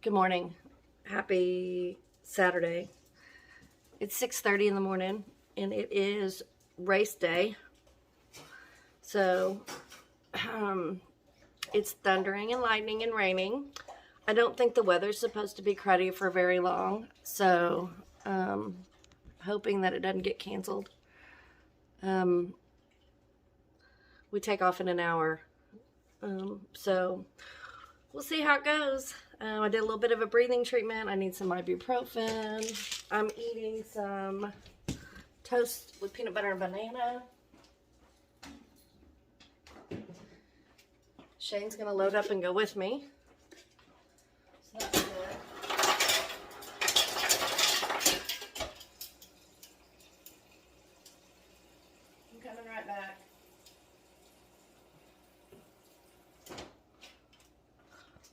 Good morning. Happy Saturday. It's 6:30 in the morning and it is race day. So it's thundering and lightning and raining. I don't think the weather's supposed to be cruddy for very long. So hoping that it doesn't get canceled. We take off in an hour. So we'll see how it goes. I did a little bit of a breathing treatment. I need some ibuprofen. I'm eating some toast with peanut butter and banana. Shane's gonna load up and go with me. So that's good. I'm coming right back.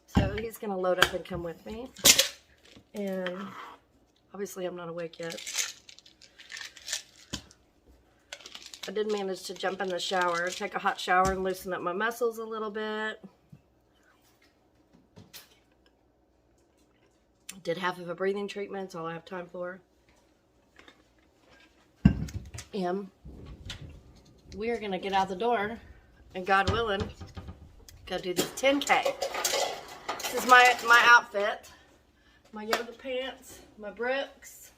So he's gonna load up and come with me. And obviously I'm not awake yet. I did manage to jump in the shower, take a hot shower and loosen up my muscles a little bit. Did half of a breathing treatment, it's all I have time for. And we are gonna get out the door and God willing, go do this 10K. This is my outfit. My yoga pants, my Brooks.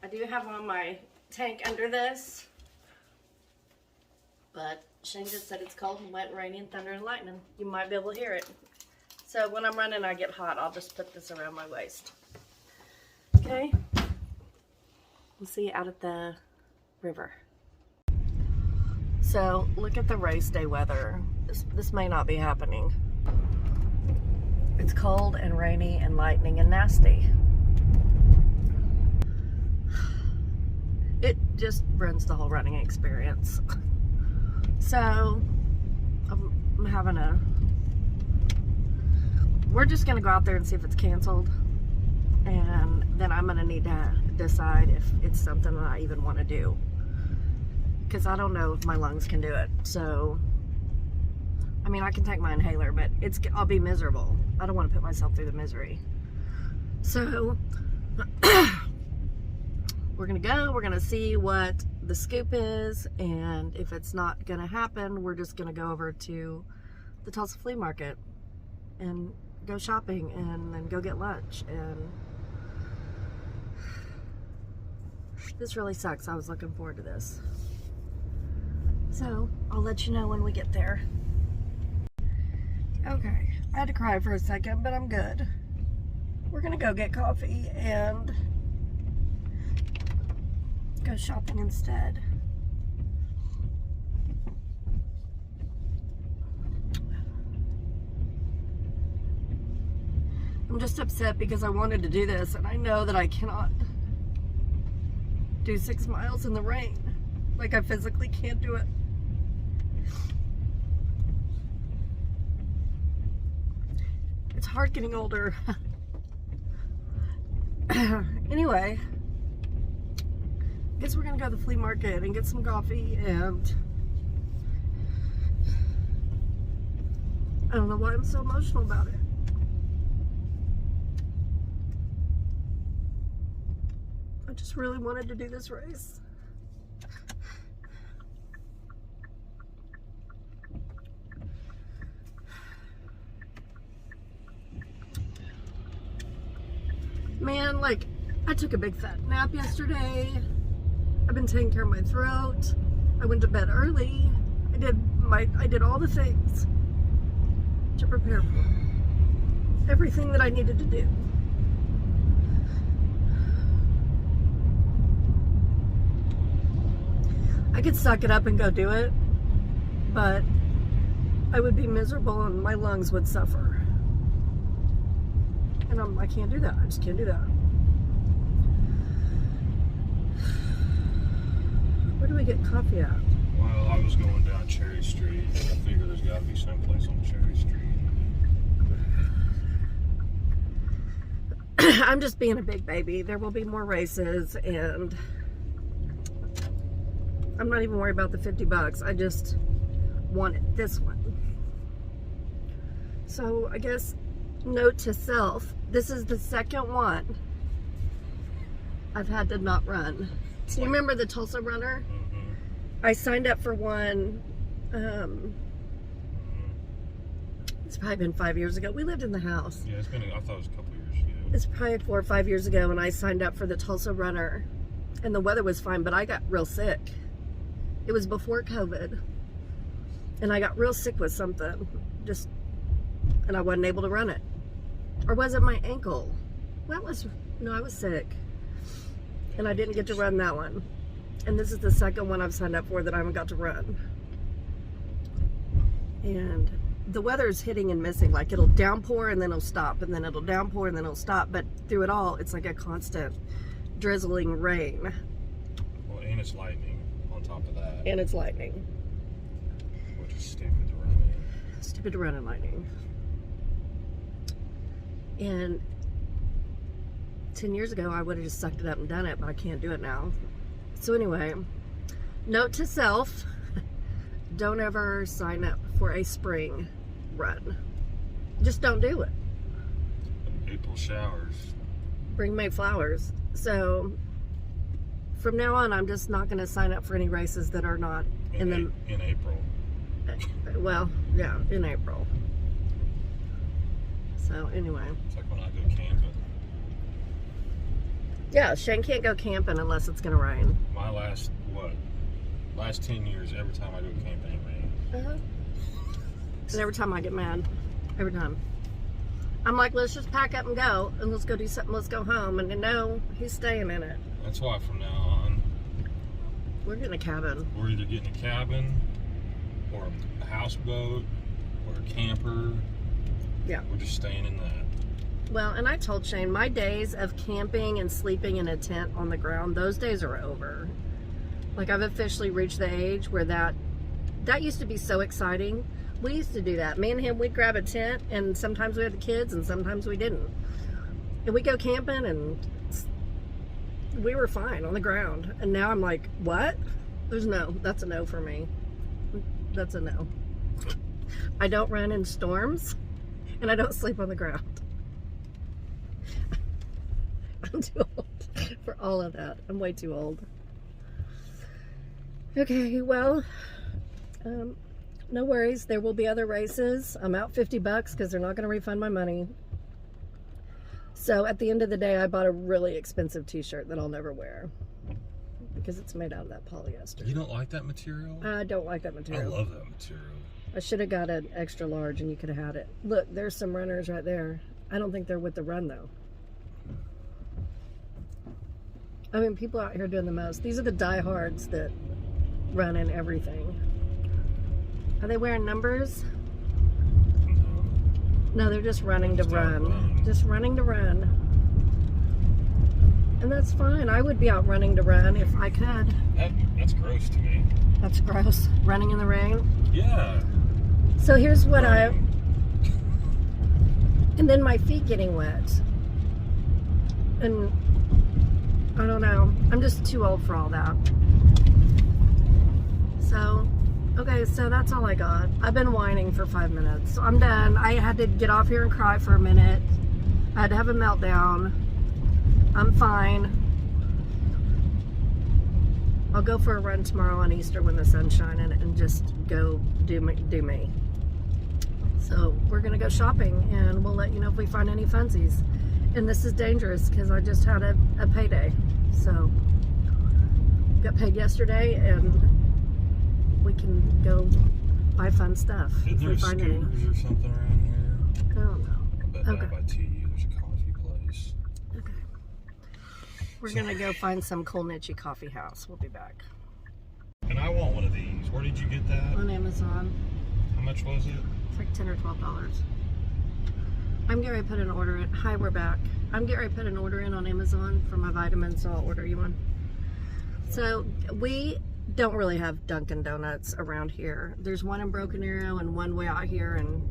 I do have on my tank under this. But Shane just said it's cold and wet and rainy and thunder and lightning. You might be able to hear it. So when I'm running I get hot, I'll just put this around my waist. Okay? We'll see you out at the river. So look at the race day weather. This may not be happening. It's cold and rainy and lightning and nasty. It just ruins the whole running experience. So we're just gonna go out there and see if it's canceled, and then I'm gonna need to decide if it's something that I even want to do, because I don't know if my lungs can do it. So I mean, I can take my inhaler, but I'll be miserable. I don't want to put myself through the misery. So we're gonna go, we're gonna see what the scoop is, and if it's not gonna happen, we're just gonna go over to the Tulsa flea market and go shopping and then go get lunch. And this really sucks. I was looking forward to this. So I'll let you know when we get there. Okay, I had to cry for a second, but I'm good. We're gonna go get coffee and go shopping instead. I'm just upset because I wanted to do this and I know that I cannot do 6 miles in the rain. Like, I physically can't do it. It's hard getting older. Anyway, I guess we're gonna go to the flea market and get some coffee, and I don't know why I'm so emotional about it. I just really wanted to do this race. Man, like, I took a big fat nap yesterday. I've been taking care of my throat. I went to bed early. I did all the things to prepare for everything that I needed to do. I could suck it up and go do it, but I would be miserable and my lungs would suffer. And I can't do that. I just can't do that. Where do we get coffee at? Well, I was going down Cherry Street. I figure there's got to be someplace on Cherry Street. I'm just being a big baby. There will be more races, and I'm not even worried about the $50. I just wanted this one. So I guess Note to self, this is the second one I've had to not run. So you remember the Tulsa runner? Mm-hmm. I signed up for one, it's probably been 5 years ago. We lived in the house. Yeah, it's been, I thought it was a couple years ago. It's probably 4 or 5 years ago, and I signed up for the Tulsa runner. And the weather was fine, but I got real sick. It was before COVID. And I got real sick with something. And I wasn't able to run it. Or was it my ankle? No, I was sick. And I didn't get to run that one. And this is the second one I've signed up for that I haven't got to run. And the weather's hitting and missing. Like, it'll downpour and then it'll stop, and then it'll downpour and then it'll stop. But through it all, it's like a constant drizzling rain. Well, and it's lightning on top of that. And it's lightning. Which is stupid to run in. Stupid to run in lightning. And 10 years ago, I would have just sucked it up and done it, but I can't do it now. So anyway, note to self, don't ever sign up for a spring run. Just don't do it. April showers. Bring May flowers. So from now on, I'm just not going to sign up for any races that are not in April. Well, yeah, in April. So anyway. It's like when I go camping. Yeah, Shane can't go camping unless it's going to rain. My last 10 years, every time I go camping, it rains. Uh-huh. And every time I get mad. Every time. I'm like, let's just pack up and go, and let's go do something, let's go home. And no, he's staying in it. That's why from now on, we're getting a cabin. we're either getting a cabin, or a houseboat, or a camper. Yeah. We're just staying in that. Well, and I told Shane, my days of camping and sleeping in a tent on the ground, those days are over. Like, I've officially reached the age where that used to be so exciting. We used to do that. Me and him, we'd grab a tent, and sometimes we had the kids, and sometimes we didn't. And we'd go camping, and we were fine on the ground. And now I'm like, what? That's a no for me. That's a no. I don't run in storms, and I don't sleep on the ground. I'm too old for all of that. I'm way too old. Okay, well, no worries. There will be other races. I'm out $50 because they're not going to refund my money. So at the end of the day, I bought a really expensive t-shirt that I'll never wear because it's made out of that polyester. You don't like that material? I don't like that material. I love that material. I should have got an extra large and you could have had it. Look, there's some runners right there. I don't think they're with the run though. I mean, people out here doing the most. These are the diehards that run in everything. Are they wearing numbers? No, they're just running to run. Just running to run. And that's fine. I would be out running to run if I could. That's gross to me. That's gross. Running in the rain? Yeah. So here's what and then my feet getting wet. And I don't know. I'm just too old for all that. So, okay, so that's all I got. I've been whining for 5 minutes. So I'm done. I had to get off here and cry for a minute. I had to have a meltdown. I'm fine. I'll go for a run tomorrow on Easter when the sun's shining and just go do me. So we're going to go shopping and we'll let you know if we find any funsies. And this is dangerous because I just had a payday. So got paid yesterday and we can go buy fun stuff. Is there scooters or something around here? I don't know. I bet down by TU there's a coffee place. Okay. We're going to go find some cool niche coffee house. We'll be back. And I want one of these. Where did you get that? On Amazon. How much was it? It's like $10 or $12. I'm getting ready to put an order in. Hi, we're back. I'm getting ready to put an order in on Amazon for my vitamins, so I'll order you one. So we don't really have Dunkin' Donuts around here. There's one in Broken Arrow and one way out here in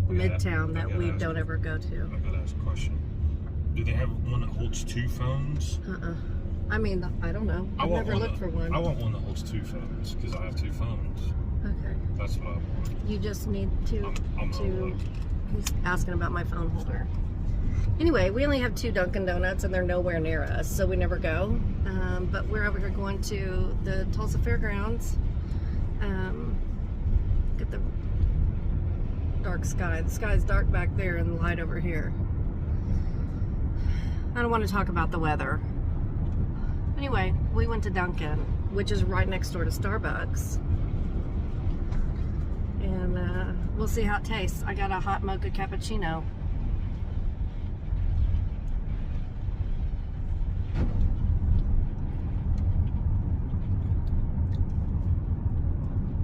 Midtown that we don't ever go to. I gotta ask a question. Do they have one that holds 2 phones? I mean, I don't know. I've never looked for one. I want one that holds 2 phones because I have 2 phones. Okay. That's what I want. You just need to. I'm gonna look. He's asking about my phone holder. Anyway, we only have 2 Dunkin' Donuts and they're nowhere near us, so we never go. But we're over here going to the Tulsa Fairgrounds. Look at the dark sky. The sky's dark back there and the light over here. I don't want to talk about the weather. Anyway, we went to Dunkin', which is right next door to Starbucks. And we'll see how it tastes. I got a hot mocha cappuccino.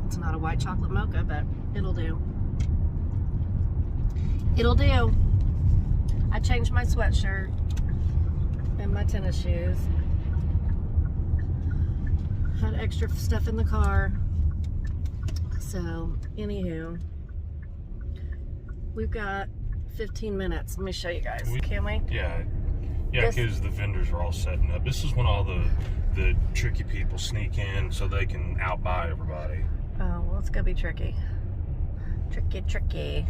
It's not a white chocolate mocha, but it'll do. It'll do. I changed my sweatshirt and my tennis shoes. Had extra stuff in the car. So, anywho, we've got 15 minutes. Let me show you guys. Can we? Yeah, because the vendors are all setting up. This is when all the tricky people sneak in so they can outbuy everybody. Oh, well, it's gonna be tricky. Tricky.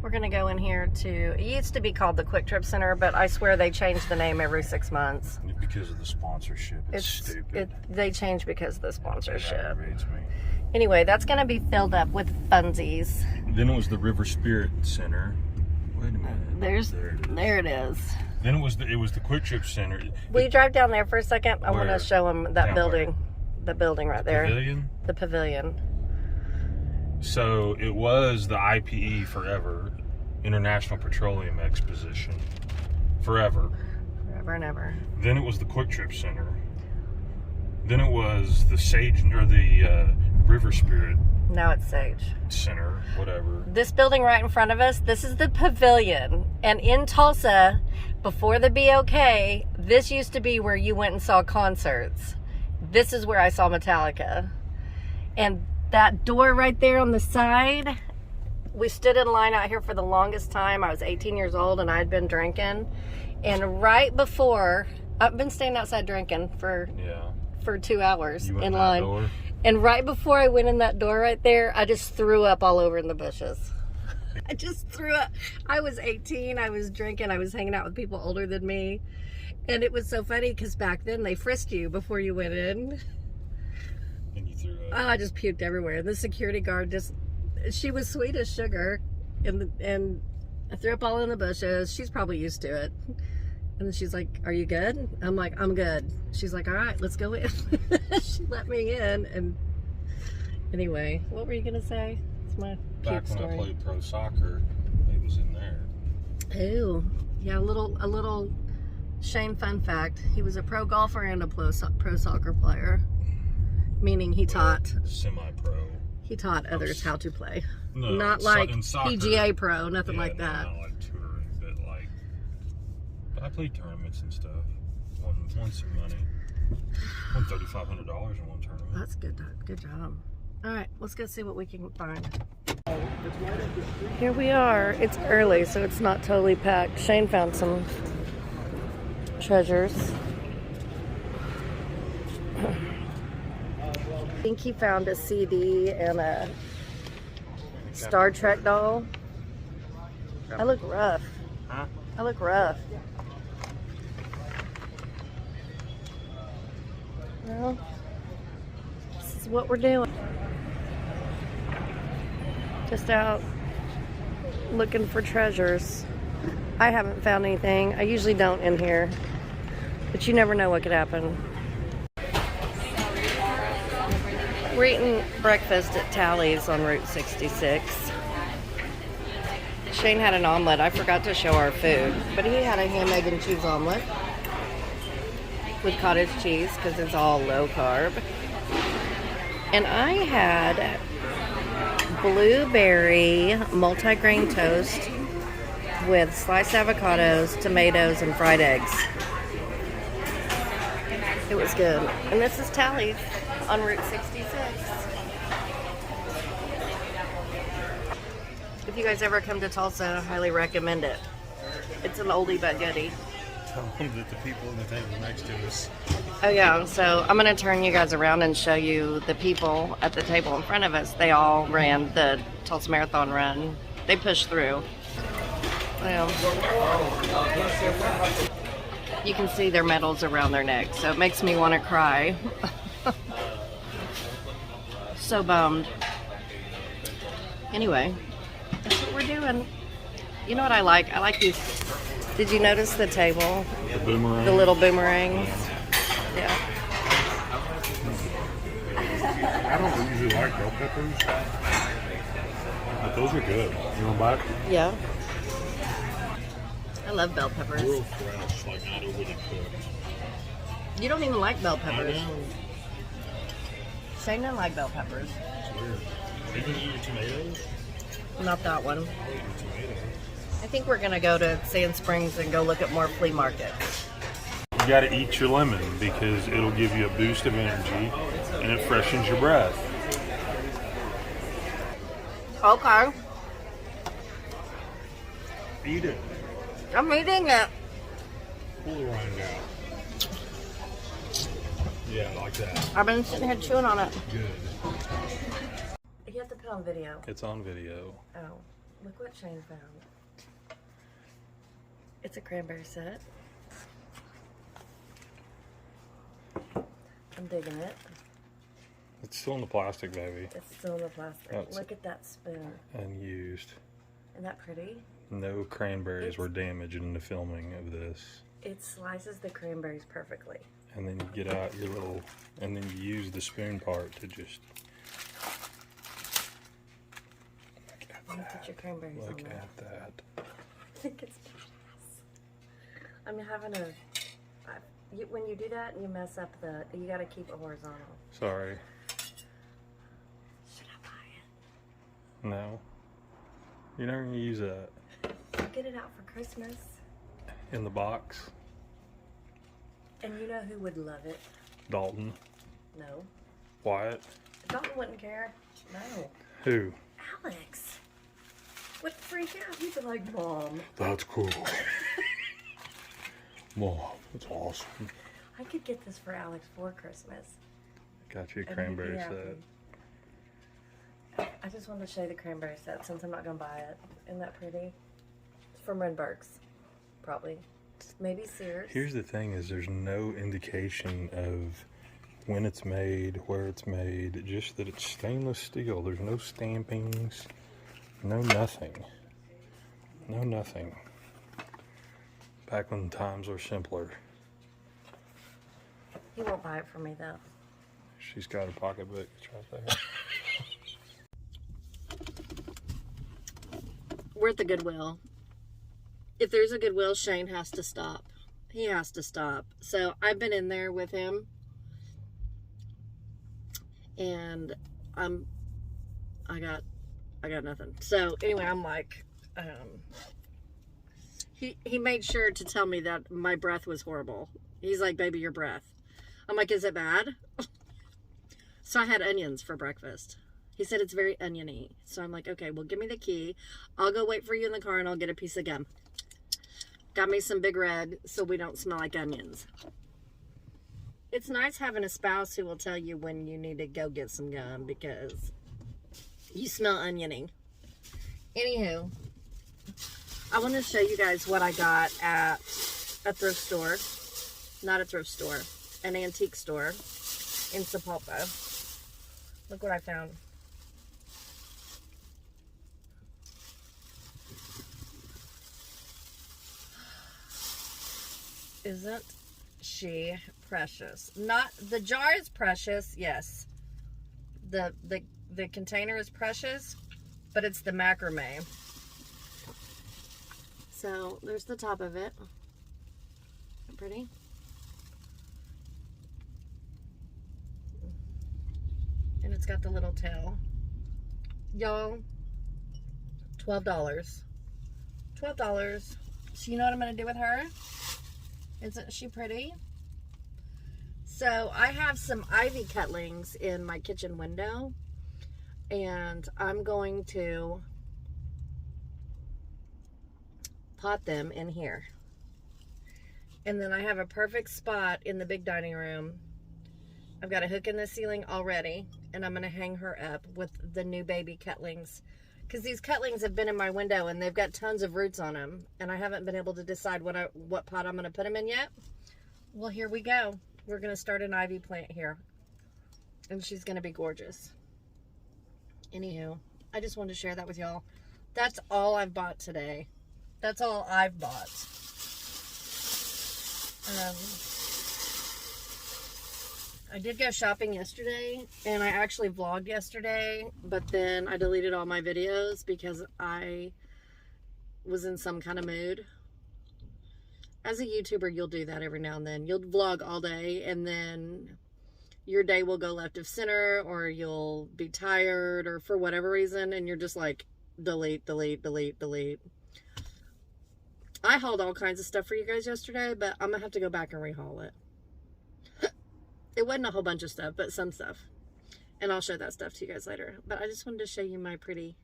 We're gonna go in here to, it used to be called the Quick Trip Center, but I swear they change the name every 6 months. Because of the sponsorship. It's stupid. They change because of the sponsorship. It aggravates me. Anyway, that's gonna be filled up with funsies. Then it was the River Spirit Center. Wait a minute. There it is. Then it was the Quick Trip Center. Will you drive down there for a second? I want to Where? show them that Down building. where? The building right there. Pavilion? The pavilion. So it was the IPE forever, International Petroleum Exposition, forever. Forever and ever. Then it was the Quick Trip Center. Then it was the the River Spirit Now it's Sage. Center, whatever. This building right in front of us, this is the pavilion. And in Tulsa, before the BOK, this used to be where you went and saw concerts. This is where I saw Metallica. And that door right there on the side, we stood in line out here for the longest time. I was 18 years old and I'd been drinking. And right before, I've been standing outside drinking for 2 hours in line. Door? And right before I went in that door right there, I just threw up all over in the bushes. I just threw up. I was 18, I was drinking, I was hanging out with people older than me. And it was so funny because back then they frisked you before you went in. And you threw up. Oh, I just puked everywhere. The security guard she was sweet as sugar. And I threw up all in the bushes. She's probably used to it. And then she's like, "Are you good?" I'm like, "I'm good." She's like, "All right, let's go in." She let me in. And anyway, what were you gonna say? It's my Back when story. I played pro soccer, it was in there. Ooh, yeah, a little Shane fun fact. He was a pro golfer and a pro soccer player, meaning he taught semi-pro. He taught others how to play. No, not like in soccer, PGA pro, nothing like that. Not like touring, but I played tournaments and stuff. Won some money. Won $3,500 in one tournament. That's good. Good job. All right, let's go see what we can find. Here we are. It's early, so it's not totally packed. Shane found some treasures. I think he found a CD and a Star Trek doll. I look rough. Huh? I look rough. Well, this is what we're doing. Just out looking for treasures. I haven't found anything. I usually don't in here, but you never know what could happen. We're eating breakfast at Tally's on Route 66. Shane had an omelet. I forgot to show our food, but he had a ham, egg, and cheese omelet with cottage cheese because it's all low carb. And I had blueberry multi-grain toast with sliced avocados, tomatoes, and fried eggs. It was good. And this is Tally's on Route 66. If you guys ever come to Tulsa, I highly recommend it. It's an oldie but goodie. Tell them that the people in the table next to us. Oh yeah, so I'm going to turn you guys around and show you the people at the table in front of us. They all ran the Tulsa Marathon run They push through. Well, you can see their medals around their neck, so it makes me want to cry. So bummed. Anyway, that's what we're doing. You know what I like? I like these. Did you notice the table? The boomerang. The little boomerangs. Yeah. I don't usually like bell peppers, but those are good. You want to buy it? Yeah. I love bell peppers. Real fresh, like not overly cooked. You don't even like bell peppers. I know. Shane doesn't like bell peppers. It's weird. Are you going to eat your tomatoes? Not that one. Your tomatoes. I think we're gonna go to Sand Springs and go look at more flea markets. You got to eat your lemon because it'll give you a boost of energy and it freshens your breath. Okay. Eat it. I'm eating it. Pull the rind out. Yeah, like that. I've been sitting here chewing on it. Good. You have to put on video. It's on video. Oh, look what Shane found. It's a cranberry set. I'm digging it. It's still in the plastic, baby. It's still in the plastic. That's- Look at that spoon. Unused. Isn't that pretty? No cranberries It's- were damaged in the filming of this. It slices the cranberries perfectly. And then you get out your little, and then you use the spoon part to just. Look at You that. put your cranberries on Look there. at that. I think it's badass. I'm having a. When you do that, you mess up the. You got to keep it horizontal. Sorry. Should I buy it? No. You're never gonna use that I'll get it out for Christmas. in the box. And you know who would love it? Dalton. No. Wyatt. Dalton wouldn't care. No. Who? Alex would freak out. He'd be like, Mom. That's cool. Mom, that's awesome. I could get this for Alex for Christmas. Got you a And he'd be cranberry happy. set. I just wanted to show you the cranberry set since I'm not going to buy it. Isn't that pretty? It's from Renberg's. Probably. Maybe Sears. Here's the thing is there's no indication of when it's made, where it's made, just that it's stainless steel. There's no stampings, no nothing. No nothing. Back when times were simpler. He won't buy it for me though. She's got a pocketbook. It's right there. We're at the Goodwill. If there's a Goodwill, Shane has to stop. He has to stop. So I've been in there with him. And I got nothing. So anyway, I'm like, he made sure to tell me that my breath was horrible. He's like, baby, your breath. I'm like, is it bad? So I had onions for breakfast. He said it's very oniony. So I'm like, okay, well, give me the key. I'll go wait for you in the car and I'll get a piece of gum. Got me some Big Red so we don't smell like onions. It's nice having a spouse who will tell you when you need to go get some gum because you smell oniony. Anywho, I want to show you guys what I got at a thrift store. Not a thrift store, an antique store in Sapulpa. Look what I found. Isn't she precious? Not the jar is precious, yes. The container is precious, but it's the macrame. So there's the top of it. Pretty. And it's got the little tail. Y'all, $12. $12. So you know what I'm going to do with her? Isn't she pretty? So I have some ivy cutlings in my kitchen window. And I'm going to pot them in here. And then I have a perfect spot in the big dining room. I've got a hook in the ceiling already, and I'm going to hang her up with the new baby cutlings Because these cutlings have been in my window and they've got tons of roots on them. And I haven't been able to decide what pot I'm going to put them in yet. Well, here we go. We're going to start an ivy plant here. And she's going to be gorgeous. Anywho, I just wanted to share that with y'all. That's all I've bought today. That's all I've bought. I did go shopping yesterday, and I actually vlogged yesterday, but then I deleted all my videos because I was in some kind of mood. As a YouTuber, you'll do that every now and then. You'll vlog all day, and then your day will go left of center, or you'll be tired, or for whatever reason, and you're just like, delete, delete, delete, delete. I hauled all kinds of stuff for you guys yesterday, but I'm going to have to go back and rehaul it. It wasn't a whole bunch of stuff, but some stuff. And I'll show that stuff to you guys later. But I just wanted to show you my pretty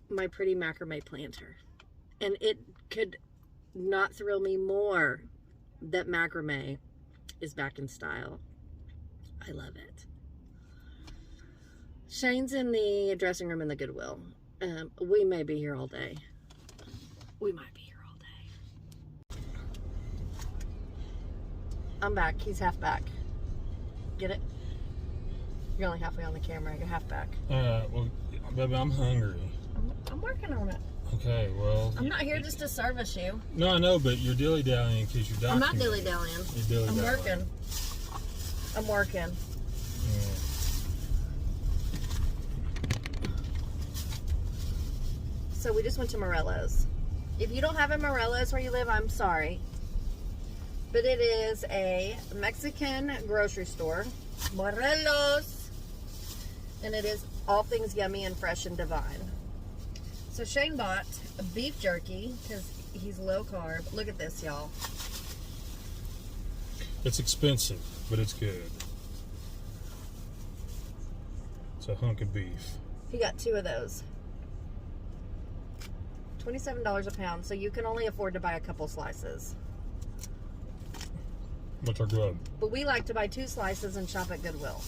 macrame planter. And it could not thrill me more that macrame is back in style. I love it. Shane's in the dressing room in the Goodwill. We may be here all day. We might be here all day. I'm back. He's half back. Get it? You're only halfway on the camera. You're half back. Well, baby, I'm hungry. I'm working on it. Okay, well. I'm not here just to service you. No, I know, but you're dilly-dallying because you're I'm documenting. not dilly-dallying. You're dilly-dallying. I'm working. I'm working. Yeah. So we just went to Morellos. If you don't have a Morellos where you live, I'm sorry. But it is a Mexican grocery store. Morellos. And it is all things yummy and fresh and divine. So Shane bought a beef jerky because he's low carb. Look at this, y'all. It's expensive, but it's good. It's a hunk of beef. He got 2 of those. $27 a pound, so you can only afford to buy a couple slices. What's our grub? But we like to buy 2 slices and shop at Goodwill.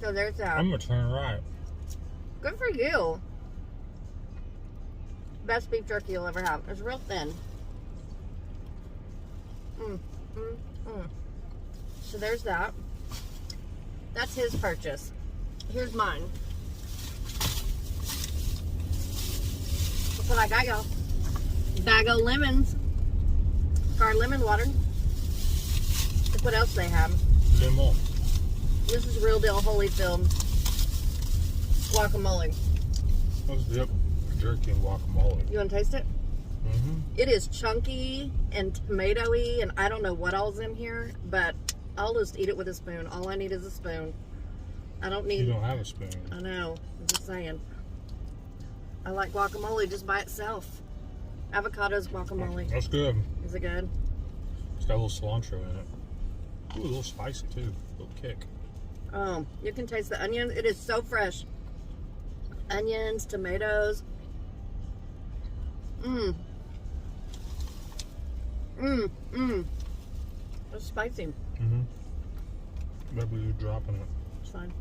So there's that. I'm gonna turn right. Good for you. Best beef jerky you'll ever have. It's real thin. So there's that. That's his purchase. Here's mine. That's what I got, y'all. Bag of lemons. For our lemon water. Look what else they have. Lemon. This is real deal Holyfield guacamole. Let's dip jerky and guacamole. You want to taste it? Mm-hmm. It is chunky and tomatoey, and I don't know what all's in here, but I'll just eat it with a spoon. All I need is a spoon. I don't need... You don't have a spoon. I know. I'm just saying. I like guacamole just by itself. Avocados guacamole. That's good. Is it good? It's got a little cilantro in it. Ooh, a little spicy too. A little kick. You can taste the onions. It is so fresh. Onions, tomatoes. It's spicy. Mm-hmm. Maybe you're dropping it. It's fine.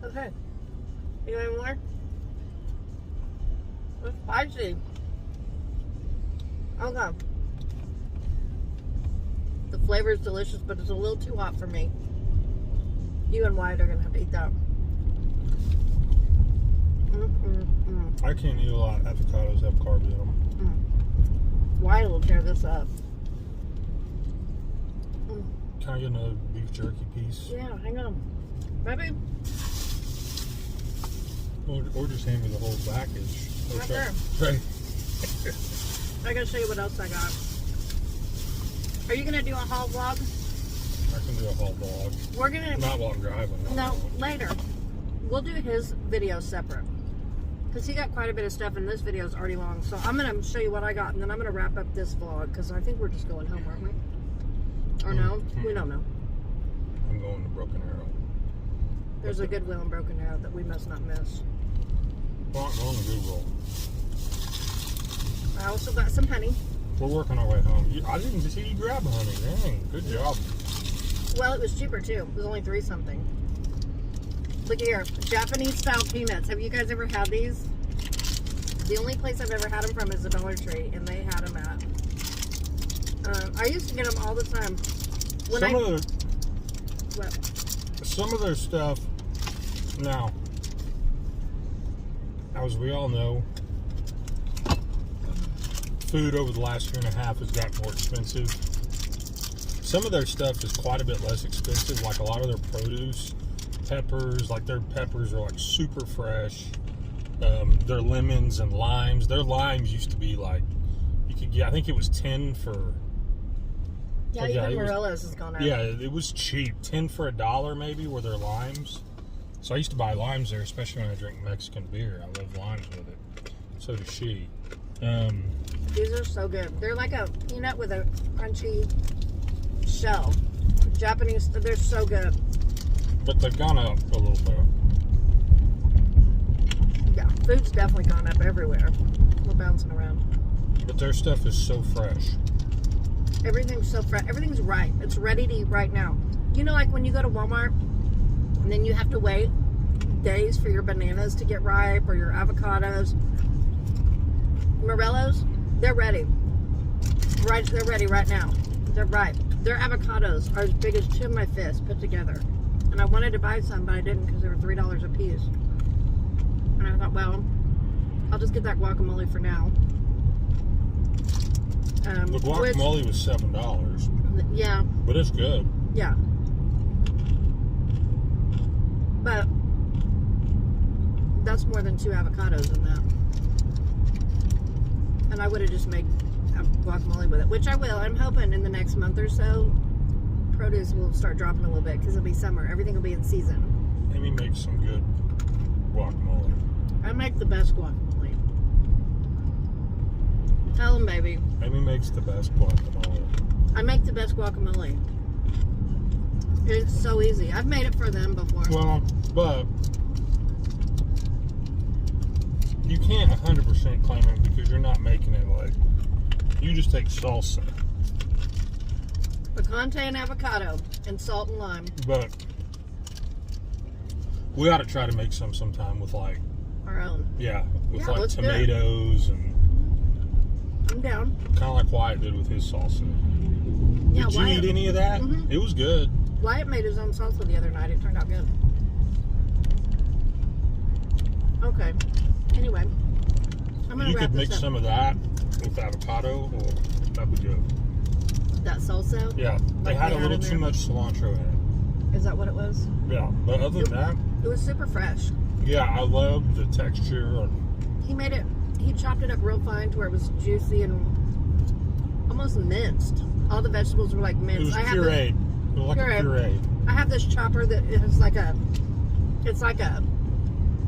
Okay. You want any more? It's spicy. Okay. The flavor is delicious, but it's a little too hot for me. You and Wyatt are going to have to eat that. I can't eat a lot. Avocados have carbs in them. Wyatt will tear this up. Can I get another beef jerky piece? Yeah, hang on. Maybe. Or just hand me the whole package. Right there. Right. I gotta show you what else I got. Are you gonna do a haul vlog? I can do a whole vlog. We're gonna... Not while I'm driving. No, later. We'll do his video separate. Because he got quite a bit of stuff and this video is already long. So I'm gonna show you what I got and then I'm gonna wrap up this vlog. Because I think we're just going home, aren't we? Or no? We don't know. I'm going to Broken Arrow. There's a Goodwill in Broken Arrow that we must not miss. Well, I'm going to Goodwill. I also got some honey. We're working our way home. I didn't see you grab honey. Dang, good job. Well, it was cheaper too. It was only 3 something. Look here, Japanese style peanuts. Have you guys ever had these? The only place I've ever had them from is the Dollar Tree, and they had them at. I used to get them all the time. Some of their stuff now, as we all know, food over the last year and a half has gotten more expensive. Some of their stuff is quite a bit less expensive, like a lot of their produce, peppers, like their peppers are like super fresh. Their lemons and limes, their limes used to be like, you could get, I think it was 10 for... Yeah, even morellos has gone up. Yeah, it was cheap. 10 for $1 maybe were their limes. So I used to buy limes there, especially when I drink Mexican beer. I love limes with it. So does she. These are so good. They're like a peanut with a crunchy shell. Japanese, they're so good. But they've gone up a little bit. Yeah, food's definitely gone up everywhere. We're bouncing around. But their stuff is so fresh. Everything's so fresh. Everything's right. It's ready to eat right now. You know, like when you go to Walmart and then you have to wait days for your bananas to get ripe or your avocados. Morellos, they're ready. Right, they're ready right now. They're ripe. Their avocados are as big as 2 of my fists put together. And I wanted to buy some, but I didn't because they were $3 a piece. And I thought, well, I'll just get that guacamole for now. The guacamole was $7. Yeah. But it's good. Yeah. But that's more than 2 avocados in that. And I would have just made a guacamole with it, which I will. I'm hoping in the next month or so, produce will start dropping a little bit because it'll be summer. Everything will be in season. Amy makes some good guacamole. I make the best guacamole. Tell them, baby. Amy makes the best guacamole. I make the best guacamole. It's so easy. I've made it for them before. Well, but you can't 100% claim it because you're not making it like, you just take salsa. Picante and avocado and salt and lime. But we ought to try to make some sometime with like Our own. Yeah, with Yeah, like let's do it. tomatoes and I'm down. kind of like Wyatt did with his salsa. Yeah, Did you Wyatt. eat any of that? Mhm. It was good. Wyatt made his own salsa the other night. It turned out good. Okay. Anyway, I'm gonna You wrap could this mix up. some of that with avocado, or that'd be good. That salsa. Yeah, they Like had they a had little in too there? much cilantro in Is that what it was? it. Yeah, but other than that, It was super fresh. yeah, I love the texture. He made it. He chopped it up real fine to where it was juicy and almost minced. All the vegetables were like It minced. was pureed. It was like a puree. I have this chopper that is like a. It's like a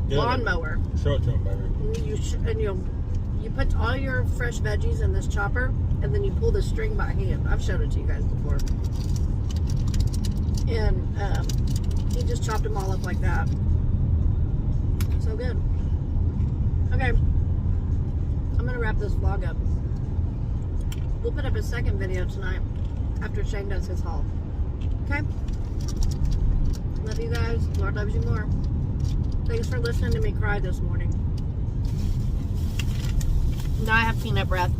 Yeah. lawnmower. Show it to him, baby. And you put all your fresh veggies in this chopper, and then you pull the string by hand. I've showed it to you guys before. And he just chopped them all up like that. So good. Okay, I'm gonna wrap this vlog up. We'll put up a second video tonight after Shane does his haul. Okay? Love you guys. Lord loves you more. Thanks for listening to me cry this morning. Now I have peanut breath.